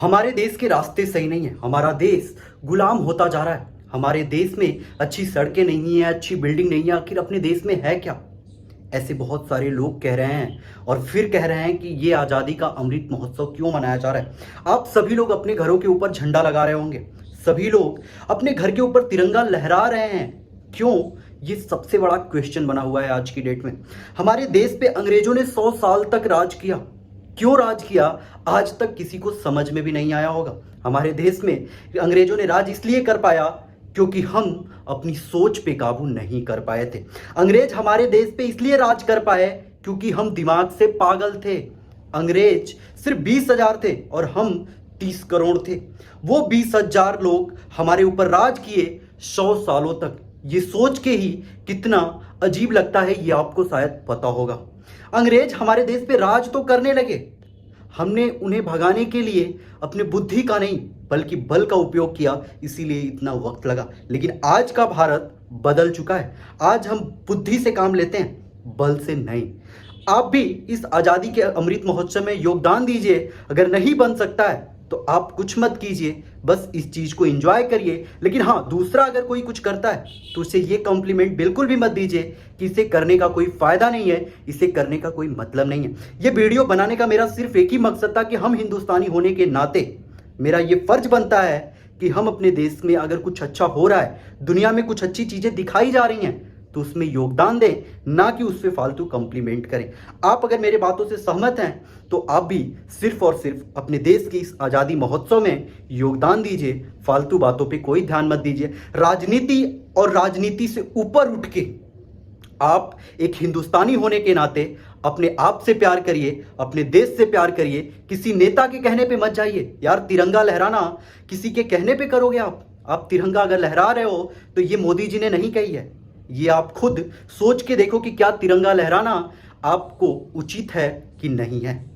हमारे देश के रास्ते सही नहीं है। हमारा देश गुलाम होता जा रहा है। हमारे देश में अच्छी सड़कें नहीं है, अच्छी बिल्डिंग नहीं है। आखिर अपने देश में है क्या? ऐसे बहुत सारे लोग कह रहे हैं और फिर कह रहे हैं कि ये आज़ादी का अमृत महोत्सव क्यों मनाया जा रहा है। आप सभी लोग अपने घरों के ऊपर झंडा लगा रहे होंगे, सभी लोग अपने घर के ऊपर तिरंगा लहरा रहे हैं। क्यों? ये सबसे बड़ा क्वेश्चन बना हुआ है आज की डेट में। हमारे देश पे अंग्रेजों ने 100 साल तक राज किया। क्यों राज किया, आज तक किसी को समझ में भी नहीं आया होगा। हमारे देश में अंग्रेजों ने राज इसलिए कर पाया क्योंकि हम अपनी सोच पे काबू नहीं कर पाए थे। अंग्रेज हमारे देश पे इसलिए राज कर पाए क्योंकि हम दिमाग से पागल थे। अंग्रेज सिर्फ 20,000 थे और हम 30 करोड़ थे। वो 20,000 लोग हमारे ऊपर राज किए 100 सालों तक। ये सोच के ही कितना अजीब लगता है, ये आपको शायद पता होगा। अंग्रेज हमारे देश पे राज तो करने लगे, हमने उन्हें भगाने के लिए अपने बुद्धि का नहीं बल्कि बल का उपयोग किया, इसीलिए इतना वक्त लगा। लेकिन आज का भारत बदल चुका है। आज हम बुद्धि से काम लेते हैं, बल से नहीं। आप भी इस आज़ादी के अमृत महोत्सव में योगदान दीजिए। अगर नहीं बन सकता है तो आप कुछ मत कीजिए, बस इस चीज को एंजॉय करिए। लेकिन हाँ, दूसरा अगर कोई कुछ करता है तो उसे ये कॉम्प्लीमेंट बिल्कुल भी मत दीजिए कि इसे करने का कोई फायदा नहीं है, इसे करने का कोई मतलब नहीं है। ये वीडियो बनाने का मेरा सिर्फ एक ही मकसद था कि हम हिंदुस्तानी होने के नाते मेरा ये फर्ज बनता है कि हम अपने देश में अगर कुछ अच्छा हो रहा है, दुनिया में कुछ अच्छी चीजें दिखाई जा रही हैं, तो उसमें योगदान दें, ना कि उस पे फालतू कॉम्प्लीमेंट करें। आप अगर मेरे बातों से सहमत हैं तो आप भी सिर्फ और सिर्फ अपने देश की इस आज़ादी महोत्सव में योगदान दीजिए। फालतू बातों पे कोई ध्यान मत दीजिए। राजनीति और राजनीति से ऊपर उठ के आप एक हिंदुस्तानी होने के नाते अपने आप से प्यार करिए, अपने देश से प्यार करिए। किसी नेता के कहने पे मत जाइए। यार, तिरंगा लहराना किसी के कहने पे करोगे आप तिरंगा अगर लहरा रहे हो तो ये मोदी जी ने नहीं कही है, ये आप खुद सोच के देखो कि क्या तिरंगा लहराना आपको उचित है कि नहीं है।